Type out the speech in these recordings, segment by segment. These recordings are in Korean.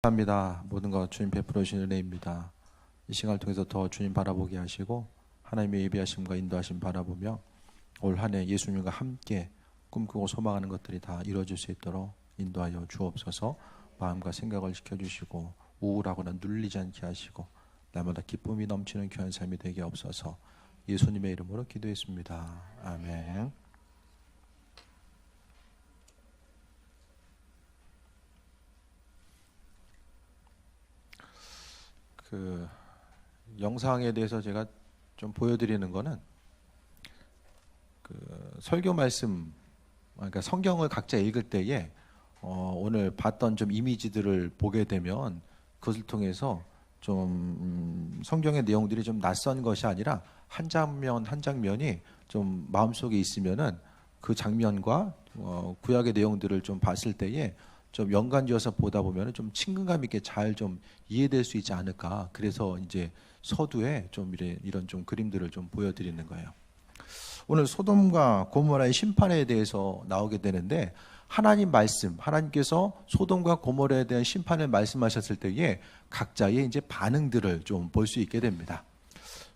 감사합니다. 모든 것 주님 베풀어 주신 은혜입니다. 이 시간을 통해서 더 주님 바라보게 하시고 하나님의 예비하심과 인도하심 바라보며 올 한 해 예수님과 함께 꿈꾸고 소망하는 것들이 다 이루어질 수 있도록 인도하여 주옵소서. 마음과 생각을 지켜주시고 우울하거나 눌리지 않게 하시고 날마다 기쁨이 넘치는 귀한 삶이 되게 없어서 예수님의 이름으로 기도했습니다. 아멘. 그 영상에 대해서 제가 좀 보여드리는 거는 설교 말씀, 그러니까 성경을 각자 읽을 때에 오늘 봤던 좀 이미지들을 보게 되면 그것을 통해서 좀 성경의 내용들이 좀 낯선 것이 아니라 한 장면 한 장면이 좀 마음속에 있으면은 그 장면과 구약의 내용들을 좀 봤을 때에 좀 연관지어서 보다 보면 좀 친근감 있게 잘 좀 이해될 수 있지 않을까. 그래서 이제 서두에 좀 이런 좀 그림들을 좀 보여드리는 거예요. 오늘 소돔과 고모라의 심판에 대해서 나오게 되는데 하나님 말씀, 하나님께서 소돔과 고모라에 대한 심판을 말씀하셨을 때에 각자의 이제 반응들을 좀 볼 수 있게 됩니다.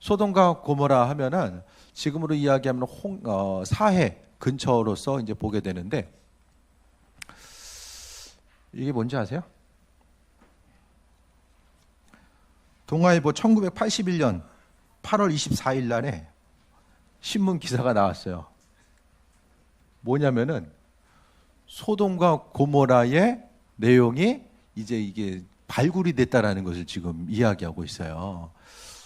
소돔과 고모라 하면은 지금으로 이야기하면 사해 근처로서 이제 보게 되는데 이게 뭔지 아세요? 동아일보 1981년 8월 24일 날에 신문 기사가 나왔어요. 뭐냐면은 소돔과 고모라의 내용이 이제 이게 발굴이 됐다라는 것을 지금 이야기하고 있어요.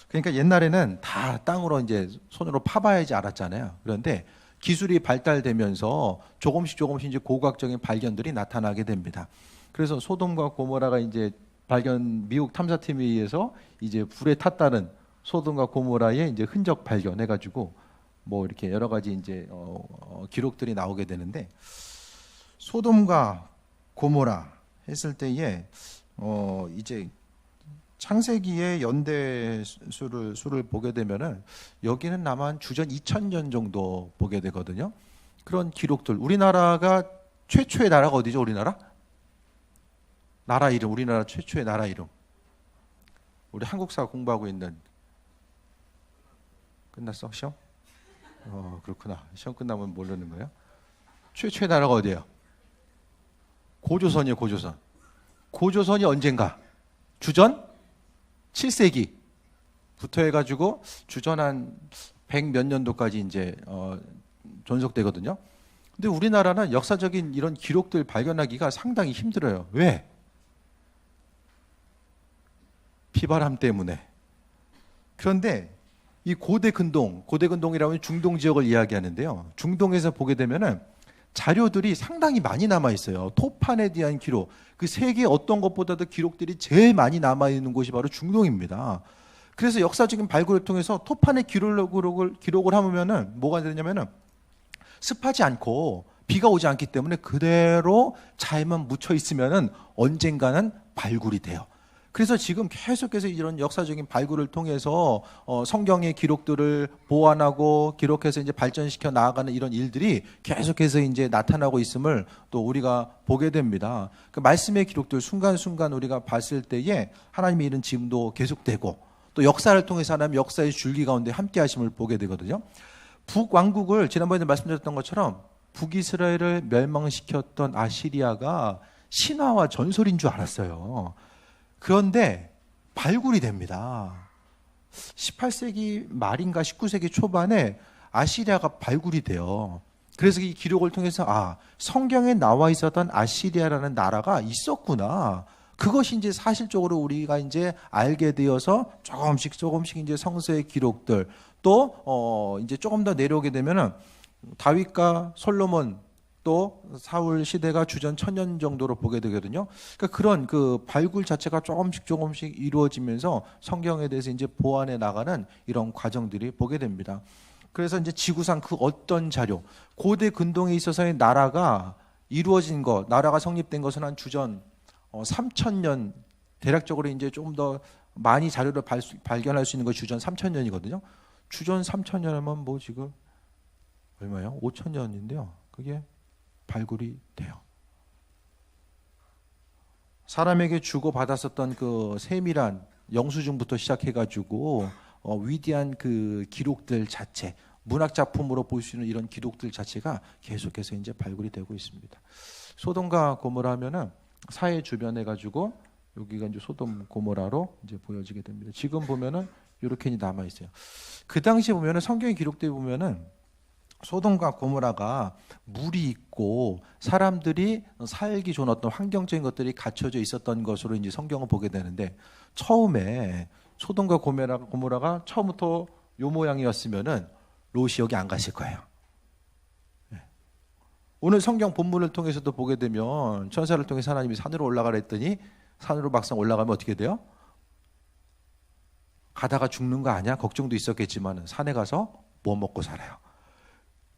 그러니까 옛날에는 다 땅으로 이제 손으로 파봐야지 알았잖아요. 그런데 기술이 발달되면서 조금씩 이제 고고학적인 발견들이 나타나게 됩니다. 그래서 소돔과 고모라가 이제 미국 탐사팀에 의해서 이제 불에 탔다는 소돔과 고모라의 이제 흔적 발견해가지고 뭐 이렇게 여러 가지 이제 기록들이 나오게 되는데 소돔과 고모라 했을 때에 이제 창세기의 연대 수를 보게 되면은 여기는 아마 주전 2000년 정도 보게 되거든요. 그런 기록들, 우리나라가 최초의 나라가 어디죠? 우리나라 이름, 우리나라 최초의 나라 이름. 우리 한국사 공부하고 있는. 끝났어 시험? 그렇구나. 시험 끝나면 모르는 거예요? 최초의 나라가 어디예요? 고조선이에요. 고조선. 고조선이 언젠가? 주전 7세기부터 해가지고 주전 한 100 몇 년도까지 이제 존속되거든요. 근데 우리나라는 역사적인 이런 기록들 발견하기가 상당히 힘들어요. 왜? 비바람 때문에. 그런데 이 고대근동이라면 중동 지역을 이야기하는데요. 중동에서 보게 되면은 자료들이 상당히 많이 남아 있어요. 토판에 대한 기록. 그 세계 어떤 것보다도 기록들이 제일 많이 남아 있는 곳이 바로 중동입니다. 그래서 역사적인 발굴을 통해서 토판의 기록을 하면은 뭐가 되냐면은 습하지 않고 비가 오지 않기 때문에 그대로 잘만 묻혀 있으면은 언젠가는 발굴이 돼요. 그래서 지금 계속해서 이런 역사적인 발굴을 통해서 성경의 기록들을 보완하고 기록해서 이제 발전시켜 나아가는 이런 일들이 계속해서 이제 나타나고 있음을 또 우리가 보게 됩니다. 그 말씀의 기록들 순간순간 우리가 봤을 때에 하나님의 일은 지금도 계속되고 또 역사를 통해서 하나님 역사의 줄기 가운데 함께 하심을 보게 되거든요. 북왕국을 지난번에 말씀드렸던 것처럼 북이스라엘을 멸망시켰던 아시리아가 신화와 전설인 줄 알았어요. 그런데 발굴이 됩니다. 18세기 말인가 19세기 초반에 아시리아가 발굴이 돼요. 그래서 이 기록을 통해서 성경에 나와 있었던 아시리아라는 나라가 있었구나. 그것이 이제 사실적으로 우리가 이제 알게 되어서 조금씩 이제 성서의 기록들 또 이제 조금 더 내려오게 되면은 다윗과 솔로몬 또 사울 시대가 주전 1000년 정도로 보게 되거든요. 그러니까 그런 그 발굴 자체가 조금씩 이루어지면서 성경에 대해서 이제 보완해 나가는 이런 과정들이 보게 됩니다. 그래서 이제 지구상 그 어떤 자료, 고대 근동에 있어서의 나라가 이루어진 것, 나라가 성립된 것은 한 주전 3000년, 대략적으로 이제 조금 더 많이 자료를 발견할 수 있는 것 주전 3000년이거든요. 주전 3000년 하면 뭐 지금 얼마예요? 5000년인데요. 그게 발굴이 돼요. 사람에게 주고 받았었던 그 세밀한 영수증부터 시작해가지고 위대한 그 기록들 자체, 문학 작품으로 볼 수 있는 이런 기록들 자체가 계속해서 이제 발굴이 되고 있습니다. 소돔과 고모라 하면은 사해 주변에 가지고 여기가 이제 소돔 고모라로 이제 보여지게 됩니다. 지금 보면은 이렇게 남아 있어요. 그 당시에 보면은 성경에 기록되어 보면은 소돔과 고모라가 물이 있고 사람들이 살기 좋은 어떤 환경적인 것들이 갖춰져 있었던 것으로 이제 성경을 보게 되는데, 처음에 소돔과 고모라가 처음부터 요 모양이었으면은 롯이 여기 안 갔을 거예요. 오늘 성경 본문을 통해서도 보게 되면 천사를 통해서 하나님이 산으로 올라가라 했더니 산으로 막상 올라가면 어떻게 돼요? 가다가 죽는 거 아니야? 걱정도 있었겠지만 산에 가서 뭐 먹고 살아요.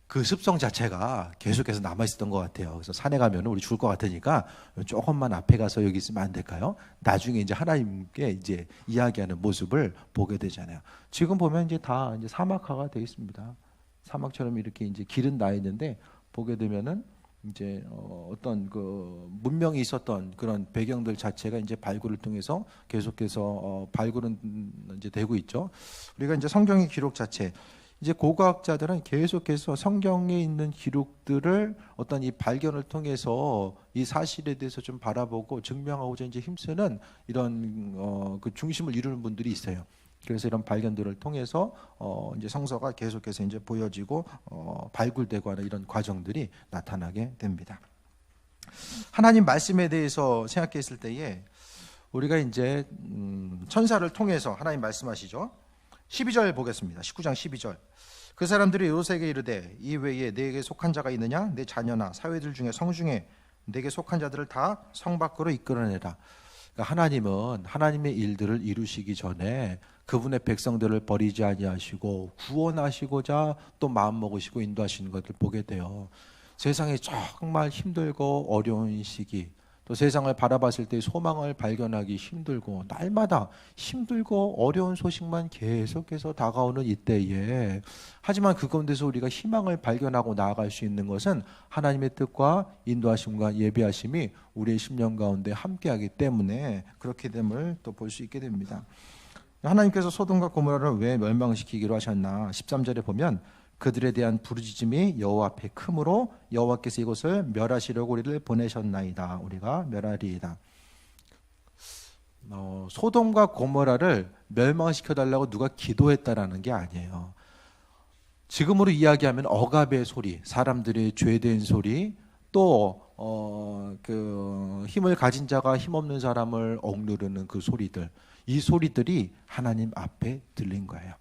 그 습성 자체가 계속해서 남아있었던 것 같아요. 그래서 산에 가면 우리 죽을 것 같으니까 조금만 앞에 가서 여기 있으면 안 될까요? 나중에 이제 하나님께 이제 이야기하는 모습을 보게 되잖아요. 지금 보면 이제 다 이제 사막화가 되어 있습니다. 사막처럼 이렇게 이제 길은 나 있는데 보게 되면은 이제 어떤 그 문명이 있었던 그런 배경들 자체가 이제 발굴을 통해서 계속해서 발굴은 이제 되고 있죠. 우리가 이제 성경의 기록 자체, 이제 고고학자들은 계속해서 성경에 있는 기록들을 어떤 이 발견을 통해서 이 사실에 대해서 좀 바라보고 증명하고자 이제 힘쓰는 이런 그 중심을 이루는 분들이 있어요. 그래서 이런 발견들을 통해서 이제 성서가 계속해서 이제 보여지고 발굴되고 하는 이런 과정들이 나타나게 됩니다. 하나님 말씀에 대해서 생각했을 때에 우리가 이제 천사를 통해서 하나님 말씀하시죠. 12절 보겠습니다. 19장 12절. 그 사람들이 롯에게 이르되 이 외에 내게 속한 자가 있느냐? 내 자녀나 사회들 중에 성중에 내게 속한 자들을 다 성 밖으로 이끌어내라. 그러니까 하나님은 하나님의 일들을 이루시기 전에 그분의 백성들을 버리지 아니하시고 구원하시고자 또 마음먹으시고 인도하시는 것을 보게 돼요. 세상에 정말 힘들고 어려운 시기, 또 세상을 바라봤을 때 소망을 발견하기 힘들고 날마다 힘들고 어려운 소식만 계속해서 다가오는 이때에, 하지만 그 가운데서 우리가 희망을 발견하고 나아갈 수 있는 것은 하나님의 뜻과 인도하심과 예비하심이 우리의 심령 가운데 함께하기 때문에 그렇게 됨을 또 볼 수 있게 됩니다. 하나님께서 소돔과 고모라를 왜 멸망시키기로 하셨나? 13절에 보면 그들에 대한 부르짖음이 여호와 앞에 크므로 여호와께서 이곳을 멸하시려고 우리를 보내셨나이다. 우리가 멸하리이다. 소돔과 고모라를 멸망시켜달라고 누가 기도했다라는 게 아니에요. 지금으로 이야기하면 억압의 소리, 사람들의 죄된 소리, 또 그 힘을 가진 자가 힘없는 사람을 억누르는 그 소리들, 이 소리들이 하나님 앞에 들린 거예요.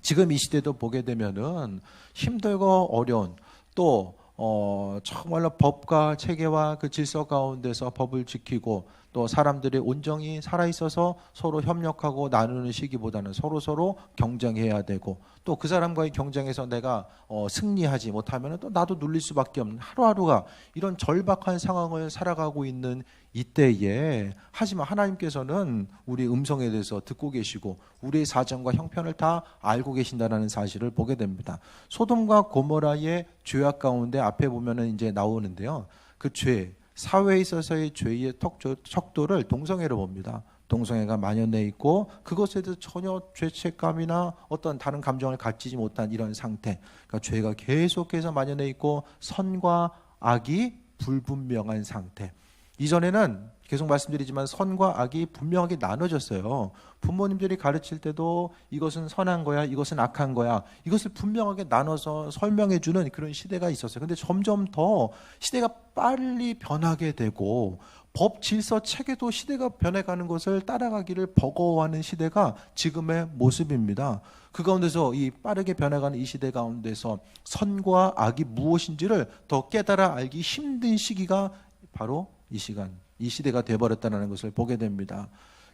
지금 이 시대도 보게 되면은 힘들고 어려운, 또 정말로 법과 체계와 그 질서 가운데서 법을 지키고 또 사람들의 온정이 살아있어서 서로 협력하고 나누는 시기보다는 서로 경쟁해야 되고, 또 그 사람과의 경쟁에서 내가 승리하지 못하면 또 나도 눌릴 수밖에 없는 하루하루가 이런 절박한 상황을 살아가고 있는 이때에, 하지만 하나님께서는 우리 음성에 대해서 듣고 계시고 우리의 사정과 형편을 다 알고 계신다는 사실을 보게 됩니다. 소돔과 고모라의 죄악 가운데 앞에 보면은 이제 나오는데요. 그 죄, 사회에 있어서의 죄의 척도를 동성애로 봅니다. 동성애가 만연해 있고 그것에 대해서 전혀 죄책감이나 어떤 다른 감정을 갖지 못한 이런 상태, 그러니까 죄가 계속해서 만연해 있고 선과 악이 불분명한 상태. 이전에는 계속 말씀드리지만 선과 악이 분명하게 나눠졌어요. 부모님들이 가르칠 때도 이것은 선한 거야, 이것은 악한 거야, 이것을 분명하게 나눠서 설명해 주는 그런 시대가 있었어요. 근데 점점 더 시대가 빨리 변하게 되고 법 질서 체계도 시대가 변해가는 것을 따라가기를 버거워하는 시대가 지금의 모습입니다. 그 가운데서 이 빠르게 변해가는 이 시대 가운데서 선과 악이 무엇인지를 더 깨달아 알기 힘든 시기가 바로 이 시간, 이 시대가 되어버렸다는 것을 보게 됩니다.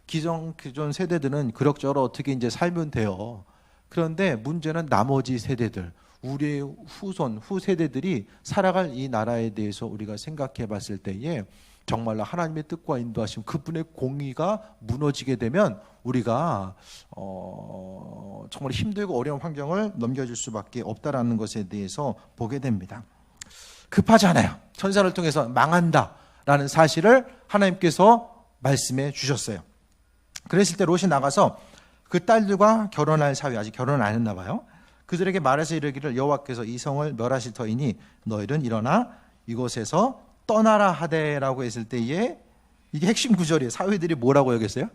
기존 세대들은 그럭저럭 어떻게 이제 살면 돼요. 그런데 문제는 나머지 세대들, 우리의 후 세대들이 살아갈 이 나라에 대해서 우리가 생각해 봤을 때에 정말로 하나님의 뜻과 인도하심, 그분의 공의가 무너지게 되면 우리가 정말 힘들고 어려운 환경을 넘겨줄 수밖에 없다라는 것에 대해서 보게 됩니다. 급하지 않아요. 천사를 통해서 망한다 라는 사실을 하나님께서 말씀해 주셨어요. 그랬을 때 롯이 나가서 그 딸들과 결혼할 사위, 아직 결혼 안 했나 봐요. 그들에게 말해서 이르기를 여호와께서 이 성을 멸하실 터이니 너희는 일어나 이곳에서 떠나라 하되라고 했을 때에 이게 핵심 구절이에요. 사위들이 뭐라고 여겼어요?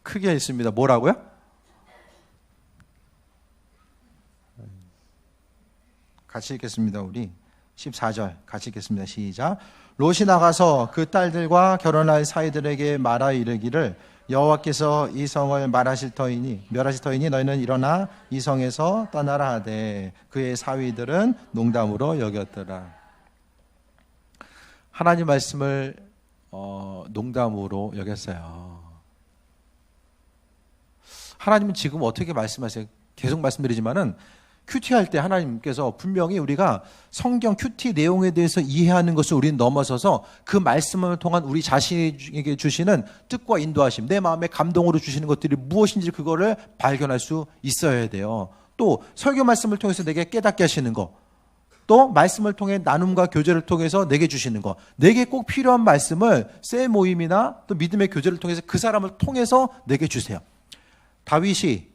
크게 했습니다. 뭐라고요? 같이 읽겠습니다. 우리 14절 같이 읽겠습니다. 시작. 롯이 나가서 그 딸들과 결혼할 사이들에게 말하 이르기를 여호와께서 이 성을 멸하실 터이니 너희는 일어나 이 성에서 떠나라 하되 그의 사위들은 농담으로 여겼더라. 하나님 말씀을 농담으로 여겼어요. 하나님은 지금 어떻게 말씀하세요? 계속 말씀드리지만은 큐티할 때 하나님께서 분명히 우리가 성경 큐티 내용에 대해서 이해하는 것을 우리는 넘어서서 그 말씀을 통한 우리 자신에게 주시는 뜻과 인도하심, 내 마음의 감동으로 주시는 것들이 무엇인지 그거를 발견할 수 있어야 돼요. 또 설교 말씀을 통해서 내게 깨닫게 하시는 거, 또 말씀을 통해 나눔과 교제를 통해서 내게 주시는 거, 내게 꼭 필요한 말씀을 셀 모임이나 또 믿음의 교제를 통해서 그 사람을 통해서 내게 주세요. 다윗이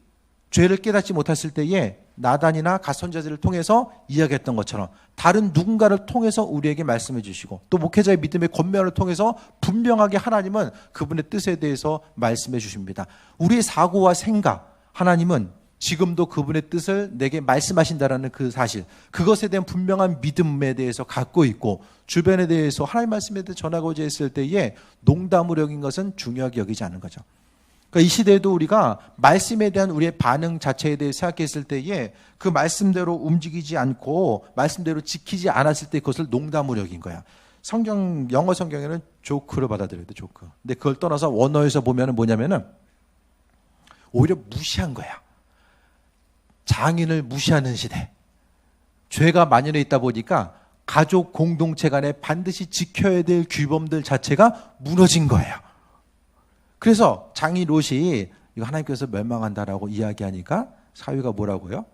죄를 깨닫지 못했을 때에 나단이나 갓선자들을 통해서 이야기했던 것처럼 다른 누군가를 통해서 우리에게 말씀해 주시고 또 목회자의 믿음의 권면을 통해서 분명하게 하나님은 그분의 뜻에 대해서 말씀해 주십니다. 우리의 사고와 생각, 하나님은 지금도 그분의 뜻을 내게 말씀하신다라는 그 사실, 그것에 대한 분명한 믿음에 대해서 갖고 있고 주변에 대해서 하나님 말씀에 대해 전하고자 했을 때에 농담으로 여긴 것은 중요하게 여기지 않은 거죠. 그러니까 이 시대에도 우리가 말씀에 대한 우리의 반응 자체에 대해 생각했을 때에 그 말씀대로 움직이지 않고 말씀대로 지키지 않았을 때 그것을 농담으로 여긴 거야. 영어 성경에는 조크로 받아들여야 돼, 조크. 근데 그걸 떠나서 원어에서 보면은 뭐냐면은 오히려 무시한 거야. 장인을 무시하는 시대. 죄가 만연해 있다 보니까 가족 공동체 간에 반드시 지켜야 될 규범들 자체가 무너진 거예요. 그래서 장인 롯이 이거 하나님께서 멸망한다라고 이야기하니까 사위가 뭐라고요?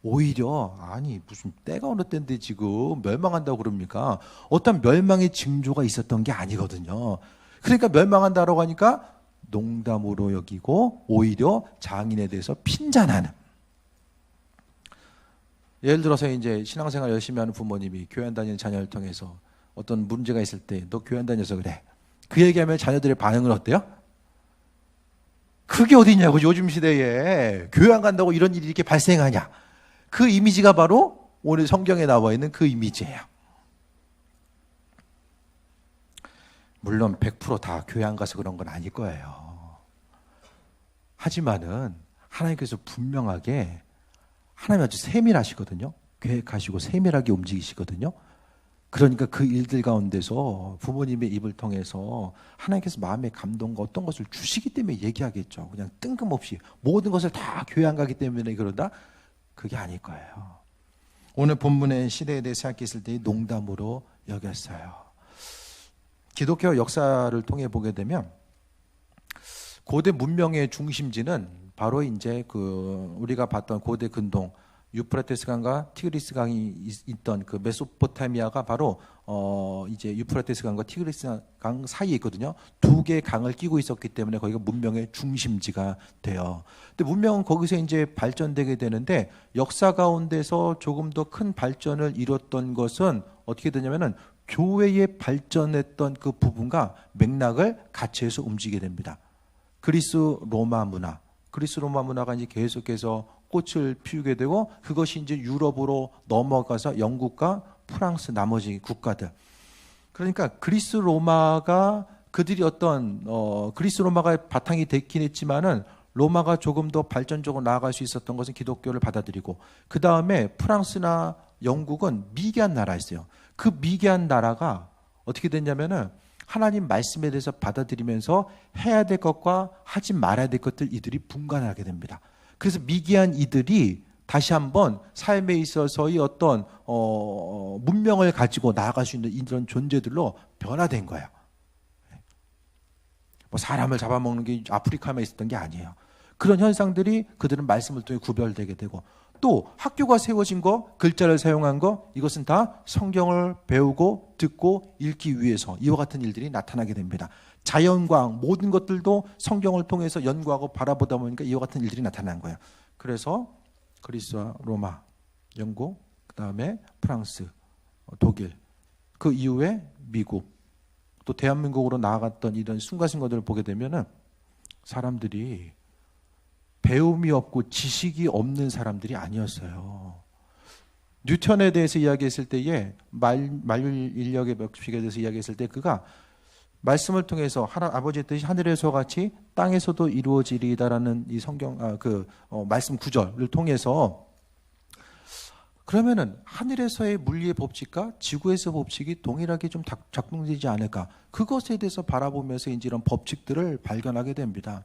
오히려 아니 무슨 때가 어느 때인데 지금 멸망한다고 그럽니까? 어떤 멸망의 징조가 있었던 게 아니거든요. 그러니까 멸망한다라고 하니까 농담으로 여기고 오히려 장인에 대해서 핀잔하는. 예를 들어서 이제 신앙생활 열심히 하는 부모님이 교회 안 다니는 자녀를 통해서 어떤 문제가 있을 때 너 교회 안 다녀서 그래. 그 얘기하면 자녀들의 반응은 어때요? 그게 어디냐고, 요즘 시대에 교회 안 간다고 이런 일이 이렇게 발생하냐. 그 이미지가 바로 오늘 성경에 나와 있는 그 이미지예요. 물론 100% 다 교회 안 가서 그런 건 아닐 거예요. 하지만은 하나님께서 분명하게, 하나님 아주 세밀하시거든요. 계획하시고 세밀하게 움직이시거든요. 그러니까 그 일들 가운데서 부모님의 입을 통해서 하나님께서 마음의 감동과 어떤 것을 주시기 때문에 얘기하겠죠. 그냥 뜬금없이 모든 것을 다 교회 안 가기 때문에 그런다? 그게 아닐 거예요. 오늘 본문의 시대에 대해 생각했을 때 농담으로 여겼어요. 기독교 역사를 통해 보게 되면 고대 문명의 중심지는 바로 이제 우리가 봤던 고대 근동, 유프라테스 강과 티그리스 강이 있던 그 메소포타미아가 바로 이제 유프라테스 강과 티그리스 강 사이에 있거든요. 두 개의 강을 끼고 있었기 때문에 거기가 문명의 중심지가 돼요. 근데 문명은 거기서 이제 발전되게 되는데 역사 가운데서 조금 더 큰 발전을 이뤘던 것은 어떻게 되냐면은 교회의 발전했던 그 부분과 맥락을 같이 해서 움직이게 됩니다. 그리스 로마 문화가 이제 계속해서 꽃을 피우게 되고 그것이 이제 유럽으로 넘어가서 영국과 프랑스 나머지 국가들. 그러니까 그리스 로마가 그들이 그리스 로마가 바탕이 됐긴 했지만은 로마가 조금 더 발전적으로 나아갈 수 있었던 것은 기독교를 받아들이고 그 다음에 프랑스나 영국은 미개한 나라였어요. 그 미개한 나라가 어떻게 됐냐면은 하나님 말씀에 대해서 받아들이면서 해야 될 것과 하지 말아야 될 것들 이들이 분간하게 됩니다. 그래서 미개한 이들이 다시 한번 삶에 있어서의 어떤 문명을 가지고 나아갈 수 있는 이런 존재들로 변화된 거예요. 뭐 사람을 잡아먹는 게 아프리카만 있었던 게 아니에요. 그런 현상들이 그들은 말씀을 통해 구별되게 되고 또 학교가 세워진 거, 글자를 사용한 거, 이것은 다 성경을 배우고 듣고 읽기 위해서 이와 같은 일들이 나타나게 됩니다. 자연과학 모든 것들도 성경을 통해서 연구하고 바라보다 보니까 이와 같은 일들이 나타난 거예요. 그래서 그리스와 로마, 영국, 그 다음에 프랑스, 독일, 그 이후에 미국, 또 대한민국으로 나아갔던 이런 순간순간들을 보게 되면은 사람들이 배움이 없고 지식이 없는 사람들이 아니었어요. 뉴턴에 대해서 이야기했을 때에 만유 인력의 법칙에 대해서 이야기했을 때 그가 말씀을 통해서 아버지의 뜻이 하늘에서 같이 땅에서도 이루어지리다라는 이 성경 말씀 구절을 통해서 그러면은 하늘에서의 물리의 법칙과 지구에서 법칙이 동일하게 좀 작동되지 않을까? 그것에 대해서 바라보면서 이제 이런 법칙들을 발견하게 됩니다.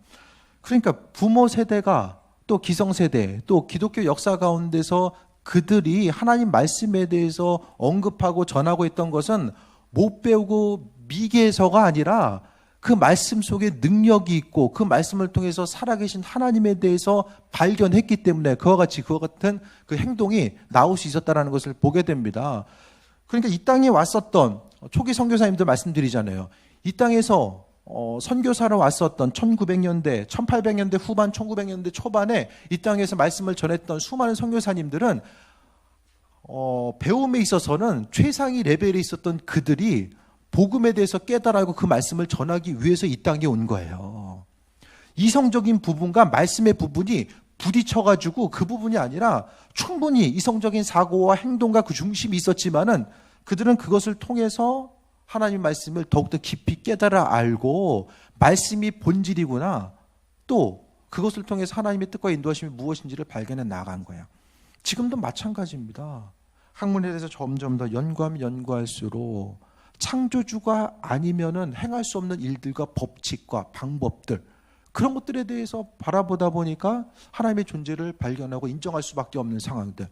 그러니까 부모 세대가 또 기성 세대 또 기독교 역사 가운데서 그들이 하나님 말씀에 대해서 언급하고 전하고 있던 것은 못 배우고 미개해서가 아니라 그 말씀 속에 능력이 있고 그 말씀을 통해서 살아계신 하나님에 대해서 발견했기 때문에 그와 같은 그 행동이 나올 수 있었다는 것을 보게 됩니다. 그러니까 이 땅에 왔었던 초기 선교사님들 말씀드리잖아요. 이 땅에서 선교사로 왔었던 1900년대, 1800년대 후반, 1900년대 초반에 이 땅에서 말씀을 전했던 수많은 선교사님들은 배움에 있어서는 최상위 레벨에 있었던 그들이 복음에 대해서 깨달아고 그 말씀을 전하기 위해서 이 땅에 온 거예요. 이성적인 부분과 말씀의 부분이 부딪혀가지고 그 부분이 아니라 충분히 이성적인 사고와 행동과 그 중심이 있었지만은 그들은 그것을 통해서 하나님 말씀을 더욱더 깊이 깨달아 알고 말씀이 본질이구나 또 그것을 통해서 하나님의 뜻과 인도하심이 무엇인지를 발견해 나간 거예요. 지금도 마찬가지입니다. 학문에 대해서 점점 더 연구하면 연구할수록 창조주가 아니면은 행할 수 없는 일들과 법칙과 방법들 그런 것들에 대해서 바라보다 보니까 하나님의 존재를 발견하고 인정할 수밖에 없는 상황들.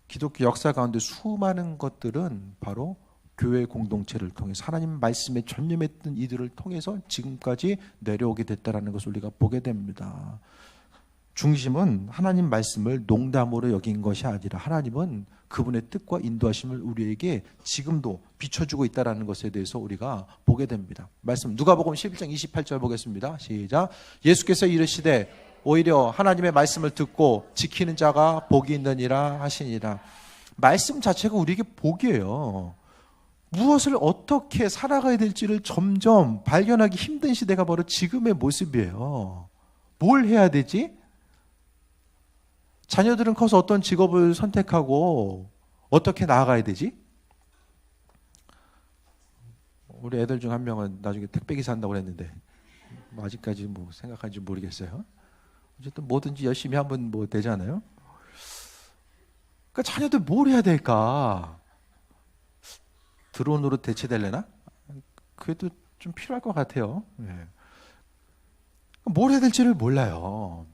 기독교 역사 가운데 수많은 것들은 바로 교회 공동체를 통해서 하나님 말씀에 전념했던 이들을 통해서 지금까지 내려오게 됐다는 것을 우리가 보게 됩니다. 중심은 하나님 말씀을 농담으로 여긴 것이 아니라 하나님은 그분의 뜻과 인도하심을 우리에게 지금도 비춰주고 있다는 것에 대해서 우리가 보게 됩니다. 말씀 누가복음 11장 28절 보겠습니다. 시작. 예수께서 이르시되 오히려 하나님의 말씀을 듣고 지키는 자가 복이 있느니라 하시니라. 말씀 자체가 우리에게 복이에요. 무엇을 어떻게 살아가야 될지를 점점 발견하기 힘든 시대가 바로 지금의 모습이에요. 뭘 해야 되지? 자녀들은 커서 어떤 직업을 선택하고 어떻게 나아가야 되지? 우리 애들 중 한 명은 나중에 택배기사 한다고 했는데 아직까지 뭐 생각하는지 모르겠어요. 어쨌든 뭐든지 열심히 하면 뭐 되잖아요. 그러니까 자녀들 뭘 해야 될까? 드론으로 대체되려나? 그래도 좀 필요할 것 같아요. 네. 뭘 해야 될지를 몰라요.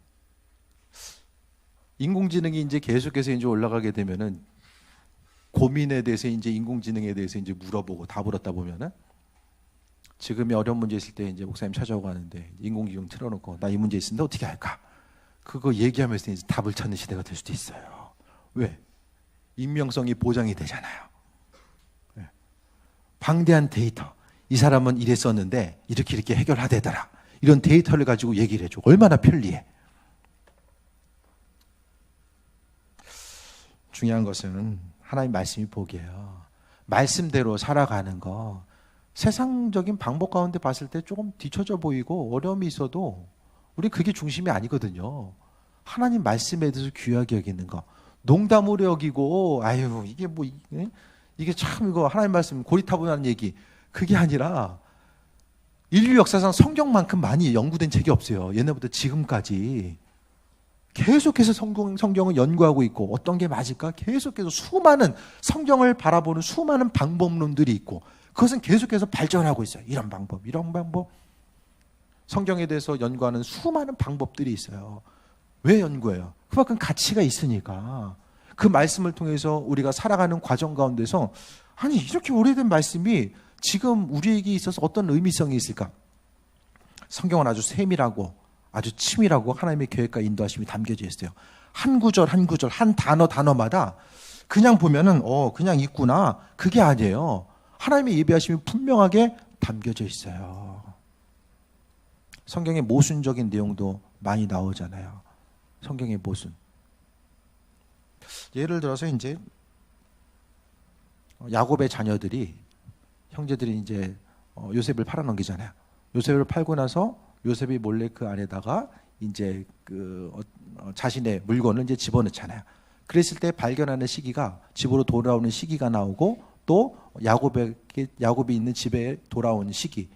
인공지능이 이제 계속해서 이제 올라가게 되면은 고민에 대해서 이제 인공지능에 대해서 이제 물어보고 답을 얻다 보면은 지금이 어려운 문제 있을 때 이제 목사님 찾아오고 하는데 인공지능 틀어놓고 나 이 문제 있는데 어떻게 할까? 그거 얘기하면서 이제 답을 찾는 시대가 될 수도 있어요. 왜? 익명성이 보장이 되잖아요. 네. 방대한 데이터. 이 사람은 이랬었는데 이렇게 해결하되더라. 이런 데이터를 가지고 얘기를 해줘. 얼마나 편리해. 중요한 것은 하나님 말씀이 복이에요. 말씀대로 살아가는 거 세상적인 방법 가운데 봤을 때 조금 뒤처져 보이고 어려움이 있어도 우리 그게 중심이 아니거든요. 하나님 말씀에 대해서 귀하게 여기는 거 농담으로 여기고 아유 이게 뭐 이게 참 이거 하나님 말씀 고리타분한 얘기 그게 아니라 인류 역사상 성경만큼 많이 연구된 책이 없어요. 옛날부터 지금까지 계속해서 성경을 연구하고 있고 어떤 게 맞을까? 계속해서 수많은 성경을 바라보는 수많은 방법론들이 있고 그것은 계속해서 발전하고 있어요. 이런 방법, 이런 방법. 성경에 대해서 연구하는 수많은 방법들이 있어요. 왜 연구해요? 그만큼 가치가 있으니까. 그 말씀을 통해서 우리가 살아가는 과정 가운데서 아니 이렇게 오래된 말씀이 지금 우리에게 있어서 어떤 의미성이 있을까? 성경은 아주 세밀하고 아주 치밀하고 하나님의 계획과 인도하심이 담겨져 있어요. 한 구절 한 구절, 한 단어마다 그냥 보면은 그냥 있구나, 그게 아니에요. 하나님의 예비하심이 분명하게 담겨져 있어요. 성경의 모순적인 내용도 많이 나오잖아요. 성경의 모순. 예를 들어서 이제 야곱의 자녀들이, 형제들이 이제 요셉을 팔아넘기잖아요. 요셉을 팔고 나서 요셉이 몰래 그 안에다가 이제 자신의 물건을 이제 집어넣잖아요. 그랬을 때 발견하는 시기가, 집으로 돌아오는 시기가 나오고, 또 야곱이 있는 집에 돌아오는 시기,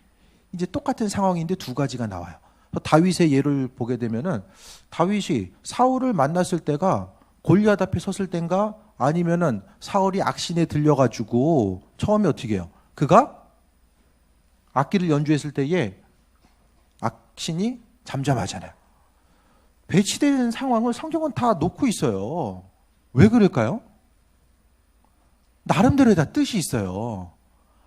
이제 똑같은 상황인데 두 가지가 나와요. 다윗의 예를 보게 되면은, 다윗이 사울을 만났을 때가 골리앗 앞에 섰을 때인가, 아니면은 사울이 악신에 들려가지고 처음에 어떻게 해요? 그가 악기를 연주했을 때에 악신이 잠잠하잖아요. 배치된 상황을 성경은 다 놓고 있어요. 왜 그럴까요? 나름대로의 다 뜻이 있어요.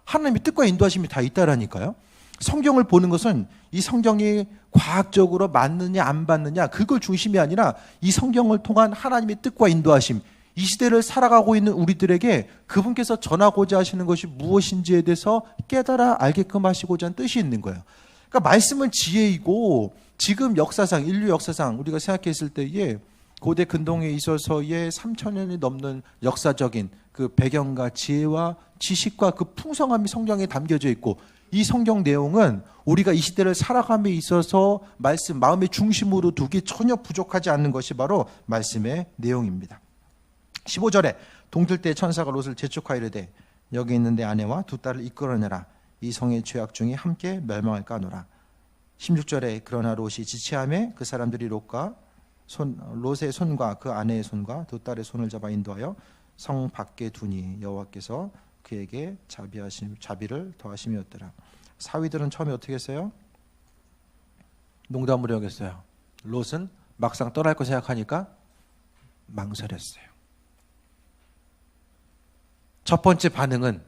하나님의 뜻과 인도하심이 다 있다라니까요. 성경을 보는 것은 이 성경이 과학적으로 맞느냐 안 맞느냐, 그걸 중심이 아니라 이 성경을 통한 하나님의 뜻과 인도하심, 이 시대를 살아가고 있는 우리들에게 그분께서 전하고자 하시는 것이 무엇인지에 대해서 깨달아 알게끔 하시고자 하는 뜻이 있는 거예요. 그러니까 말씀은 지혜이고, 지금 역사상, 인류 역사상 우리가 생각했을 때에 고대 근동에 있어서의 3,000년이 넘는 역사적인 그 배경과 지혜와 지식과 그 풍성함이 성경에 담겨져 있고, 이 성경 내용은 우리가 이 시대를 살아감에 있어서 말씀, 마음의 중심으로 두기 전혀 부족하지 않는 것이 바로 말씀의 내용입니다. 15절에 동틀 때 천사가 롯을 재촉하이르되 여기 있는 내 아내와 두 딸을 이끌어내라. 이 성의 죄악 중에 함께 멸망할까 하노라. 16절에 그러나 롯이 지체하매 그 사람들이 롯의 손과 그 아내의 손과 두 딸의 손을 잡아 인도하여 성 밖에 두니 여호와께서 그에게 자비를 더하심이었더라. 사위들은 처음에 어떻게 했어요? 농담으로 여겼어요. 롯은 막상 떠날 거 생각하니까 망설였어요. 첫 번째 반응은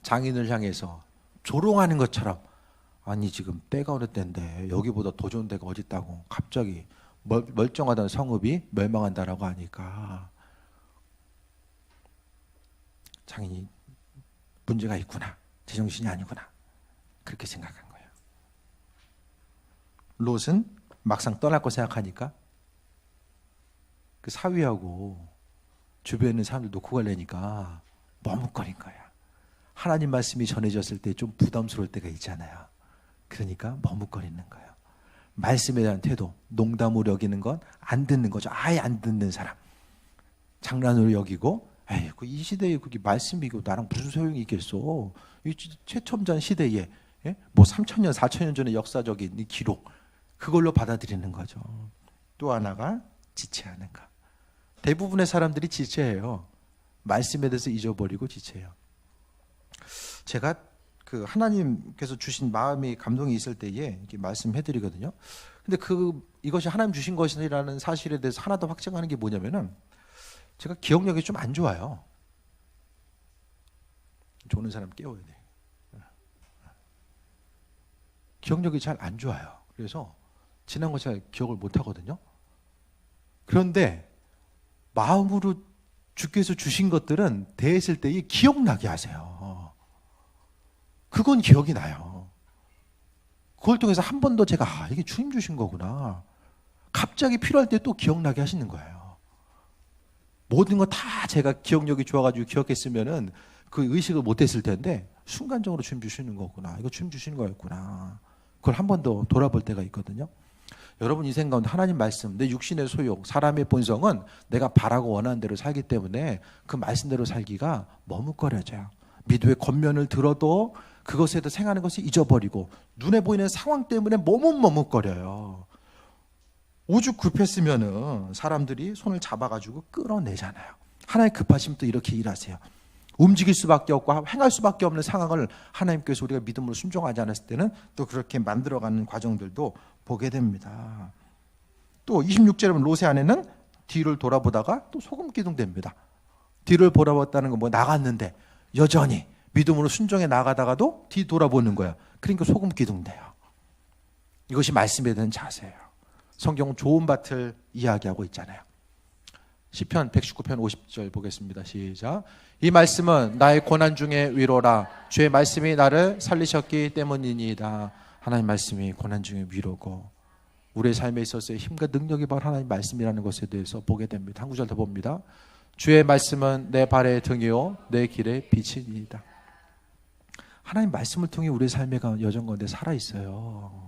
장인을 향해서 조롱하는 것처럼, 아니 지금 때가 어느 때인데 여기보다 더 좋은 데가 어디 있다고 갑자기 멀쩡하던 성읍이 멸망한다라고 하니까 장인이 문제가 있구나, 제정신이 아니구나, 그렇게 생각한 거예요. 롯은 막상 떠날 거 생각하니까 그 사위하고 주변에 있는 사람들 놓고 가려니까 머뭇거린 거야. 하나님 말씀이 전해졌을 때 좀 부담스러울 때가 있잖아요. 그러니까 머뭇거리는 거예요. 말씀에 대한 태도, 농담으로 여기는 건 안 듣는 거죠. 아예 안 듣는 사람. 장난으로 여기고, 에이, 이 시대에 그게 말씀이고 나랑 무슨 소용이 있겠어. 이 최첨단 시대에, 뭐 3,000년, 4,000년 전의 역사적인 이 기록, 그걸로 받아들이는 거죠. 또 하나가 지체하는 거. 대부분의 사람들이 지체해요. 말씀에 대해서 잊어버리고 지체해요. 제가 그 하나님께서 주신 마음이 감동이 있을 때에 이렇게 말씀해드리거든요. 근데 이것이 하나님 주신 것이라는 사실에 대해서 하나 더 확증하는 게 뭐냐면은, 제가 기억력이 좀 안 좋아요. 좋은 사람 깨워야 돼. 기억력이 잘 안 좋아요. 그래서 지난 거 제가 기억을 못 하거든요. 그런데 마음으로 주께서 주신 것들은 대했을 때에 기억나게 하세요. 그건 기억이 나요. 그걸 통해서 한 번 더 제가 이게 주님 주신 거구나. 갑자기 필요할 때 또 기억나게 하시는 거예요. 모든 거 다 제가 기억력이 좋아가지고 기억했으면은 그 의식을 못했을 텐데 순간적으로 주님 주시는 거구나. 이거 주님 주시는 거였구나. 그걸 한 번 더 돌아볼 때가 있거든요. 여러분 인생 가운데 하나님 말씀, 내 육신의 소욕, 사람의 본성은 내가 바라고 원하는 대로 살기 때문에 그 말씀대로 살기가 머뭇거려져요. 미도의 겉면을 들어도 그것에 대해 생각하는 것을 잊어버리고 눈에 보이는 상황 때문에 몸은 머뭇거려요. 오죽 급했으면은 사람들이 손을 잡아가지고 끌어내잖아요. 하나님 급하시면 또 이렇게 일하세요. 움직일 수밖에 없고 행할 수밖에 없는 상황을 하나님께서 우리가 믿음으로 순종하지 않았을 때는 또 그렇게 만들어가는 과정들도 보게 됩니다. 또 26절에 보면 롯의 아내는 뒤를 돌아보다가 또 소금 기둥됩니다. 뒤를 돌아봤다는 건 뭐 나갔는데 여전히 믿음으로 순종해 나가다가도 뒤 돌아보는 거야. 그러니까 소금 기둥돼요. 이것이 말씀에 대한 자세예요. 성경은 좋은 밭을 이야기하고 있잖아요. 시편 119편 50절 보겠습니다. 시작. 이 말씀은 나의 고난 중에 위로라. 주의 말씀이 나를 살리셨기 때문이니이다. 하나님 말씀이 고난 중에 위로고 우리의 삶에 있어서의 힘과 능력이 바로 하나님 말씀이라는 것에 대해서 보게 됩니다. 한 구절 더 봅니다. 주의 말씀은 내 발의 등이요 내 길의 빛이니이다. 하나님 말씀을 통해 우리의 삶의 여정 가운데 살아있어요.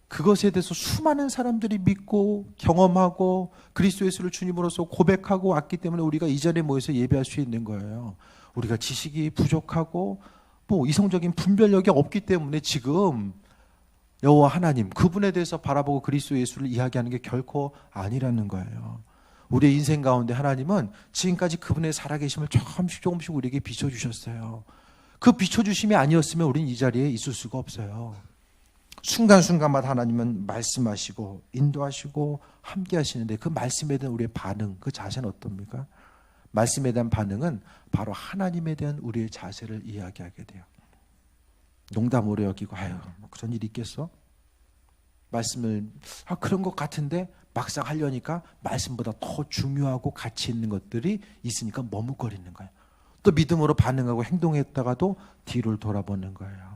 그것에 대해서 수많은 사람들이 믿고 경험하고 그리스도 예수를 주님으로서 고백하고 왔기 때문에 우리가 이 자리에 모여서 예배할 수 있는 거예요. 우리가 지식이 부족하고 뭐 이성적인 분별력이 없기 때문에 지금 여호와 하나님 그분에 대해서 바라보고 그리스도 예수를 이야기하는 게 결코 아니라는 거예요. 우리의 인생 가운데 하나님은 지금까지 그분의 살아계심을 조금씩 우리에게 비춰주셨어요. 그 비춰주심이 아니었으면 우리는 이 자리에 있을 수가 없어요. 순간순간마다 하나님은 말씀하시고 인도하시고 함께 하시는데 그 말씀에 대한 우리의 반응, 그 자세는 어떻습니까? 말씀에 대한 반응은 바로 하나님에 대한 우리의 자세를 이야기하게 돼요. 농담으로 여기고 아유 뭐 그런 일이 있겠어? 말씀을 그런 것 같은데 막상 하려니까 말씀보다 더 중요하고 가치 있는 것들이 있으니까 머뭇거리는 거예요. 또 믿음으로 반응하고 행동했다가도 뒤를 돌아보는 거예요.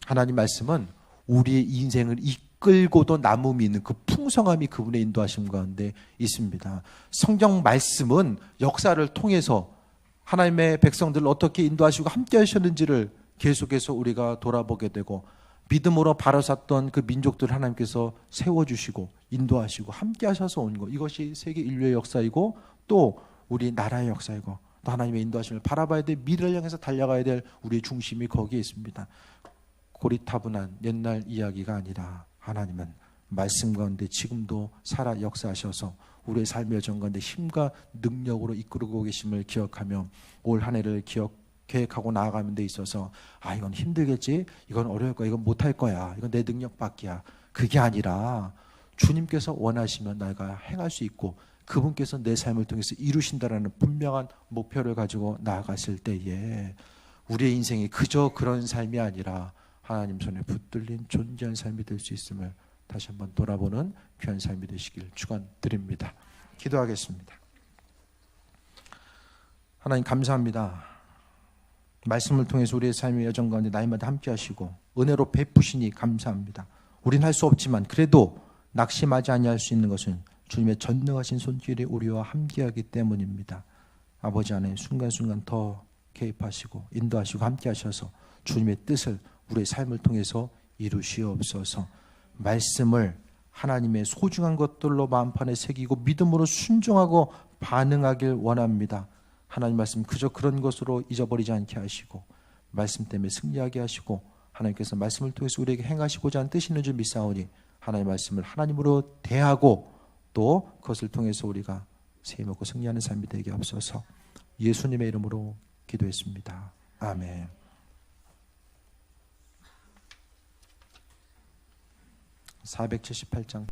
하나님 말씀은 우리의 인생을 이끌고도 남음이 있는 그 풍성함이 그분의 인도하심 가운데 있습니다. 성경 말씀은 역사를 통해서 하나님의 백성들을 어떻게 인도하시고 함께 하셨는지를 계속해서 우리가 돌아보게 되고 믿음으로 바로 섰던 그 민족들을 하나님께서 세워주시고 인도하시고 함께 하셔서 온 것, 이것이 세계 인류의 역사이고 또 우리 나라의 역사이고 또 하나님의 인도하심을 바라봐야 될 미래를 향해서 달려가야 될 우리의 중심이 거기에 있습니다. 고리타분한 옛날 이야기가 아니라 하나님은 말씀 가운데 지금도 살아 역사하셔서 우리의 삶의 여정 가운데 힘과 능력으로 이끌고 계심을 기억하며 올 한 해를 계획하고 나아가는 데 있어서 이건 힘들겠지, 이건 어려울 거야, 이건 못할 거야, 이건 내 능력 밖이야, 그게 아니라 주님께서 원하시면 내가 행할 수 있고 그분께서 내 삶을 통해서 이루신다라는 분명한 목표를 가지고 나아갔을 때에 우리의 인생이 그저 그런 삶이 아니라 하나님 손에 붙들린 존재한 삶이 될 수 있음을 다시 한번 돌아보는 귀한 삶이 되시길 축원드립니다. 기도하겠습니다. 하나님 감사합니다. 말씀을 통해서 우리의 삶의 여정 가운데 날마다 함께 하시고 은혜로 베푸시니 감사합니다. 우린 할 수 없지만 그래도 낙심하지 아니할 수 있는 것은 주님의 전능하신 손길이 우리와 함께하기 때문입니다. 아버지 하나님 순간순간 더 개입하시고 인도하시고 함께 하셔서 주님의 뜻을 우리의 삶을 통해서 이루시옵소서. 말씀을 하나님의 소중한 것들로 마음판에 새기고 믿음으로 순종하고 반응하길 원합니다. 하나님 말씀 그저 그런 것으로 잊어버리지 않게 하시고 말씀 때문에 승리하게 하시고 하나님께서 말씀을 통해서 우리에게 행하시고자 하는 뜻이 있는 줄 믿사오니 하나님의 말씀을 하나님으로 대하고 또 그것을 통해서 우리가 세임하고 승리하는 삶이 되게 하옵소서. 예수님의 이름으로 기도했습니다. 아멘. 478장